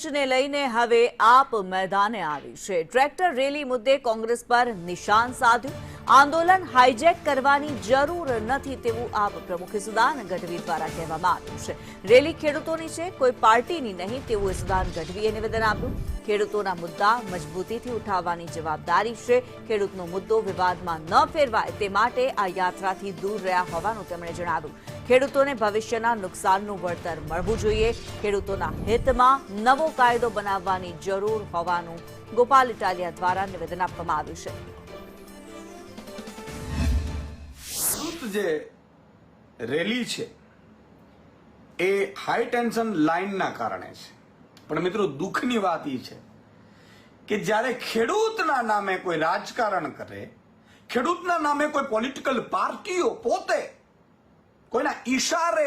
કૂચને લઈને હવે આપ મેદાને આવી છે। ટ્રેક્ટર રેલી મુદ્દે કોંગ્રેસ પર નિશાન સાધ્યું। આંદોલન હાઈજેક કરવાની જરૂર નથી તેવું આપ પ્રમુખ ઈસુદાન ગઢવી દ્વારા કહેવામાં આવ્યું છે। રેલી ખેડૂતોની છે, કોઈ પાર્ટીની નહીં તેવું ઈસુદાન ગઢવીએ નિવેદન આપ્યું। ખેડૂતોના મુદ્દા મજબૂતીથી ઉઠાવવાની જવાબદારી છે। ખેડૂતનો મુદ્દો વિવાદમાં ન ફેરવાય તે માટે આ યાત્રાથી દૂર રહ્યા હોવાનું તેમણે જણાવ્યું। ખેડૂતોને ભવિષ્યના નુકસાનનું વળતર મળવું જોઈએ। ખેડૂતોના હિતમાં નવો કાયદો બનાવવાની જરૂર હોવાનું ગોપાલ ઇટાલિયા દ્વારા નિવેદન આપવામાં આવ્યું છે। જે રેલી છે એ હાઈ ટેન્શન લાઇનના કારણે છે, પણ મિત્રો દુઃખની વાત એ છે કે જ્યારે ખેડૂતના નામે કોઈ રાજકારણ કરે, ખેડૂતના નામે કોઈ પોલિટિકલ પાર્ટીઓ પોતે કોઈના ઈશારે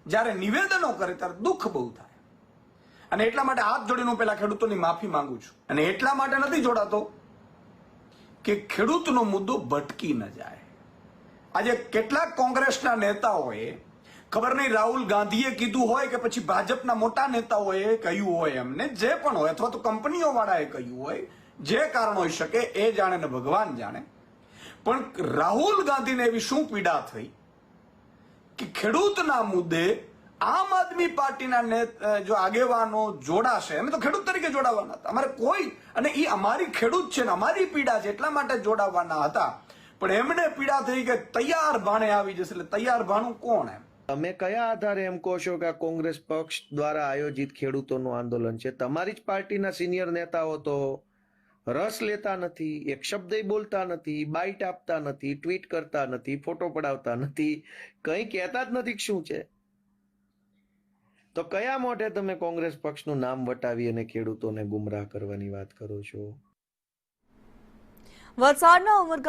જ્યારે નિવેદનો કરે ત્યારે દુઃખ બહુ થાય। અને એટલા માટે હાથ જોડીને હું પહેલા ખેડૂતોની માફી માંગુ છું। અને એટલા માટે નથી જોડાતો કે ખેડૂતનો મુદ્દો ભટકી ન જાય। આજે કેટલાક કોંગ્રેસના નેતાઓએ, ખબર નહીં રાહુલ ગાંધીએ કીધું હોય કે પછી ભાજપના મોટા નેતાઓએ કહ્યું હોય, એમને જે પણ હોય, અથવા તો કંપનીઓ વાળાએ કહ્યું હોય, જે કારણ હોઈ શકે એ જાણે ને ભગવાન જાણે, પણ રાહુલ ગાંધીને એવી શું પીડા થઈ કે ખેડૂતના મુદ્દે આમ આદમી પાર્ટીના જો આગેવાનો જોડાશે, અમે તો ખેડૂત તરીકે જોડાવાના હતા, અમારે કોઈ, અને એ અમારી ખેડૂત છે ને અમારી પીડા છે એટલા માટે જોડાવાના હતા, પણ એમને પીડા થઈ કે તૈયાર ભાણે આવી જશે। એટલે તૈયાર ભાણું કોણ? એમ તમે કયા આધારે એમ કહો છો કે આ કોંગ્રેસ પક્ષ દ્વારા આયોજિત ખેડૂતોનું આંદોલન છે? તમારી જ પાર્ટીના સિનિયર નેતાઓ તો રસ લેતા નથી, એક શબ્દ બોલતા નથી, બાઇટ આપતા નથી, ટ્વીટ કરતા નથી, ફોટો પડાવતા નથી, કંઈ કહેતા જ નથી શું છે? તો કયા મોઢે તમે કોંગ્રેસ પક્ષનું નામ વટાવી અને ખેડૂતોને ગુમરાહ કરવાની વાત કરો છો? વલસાડના ઉમરગામ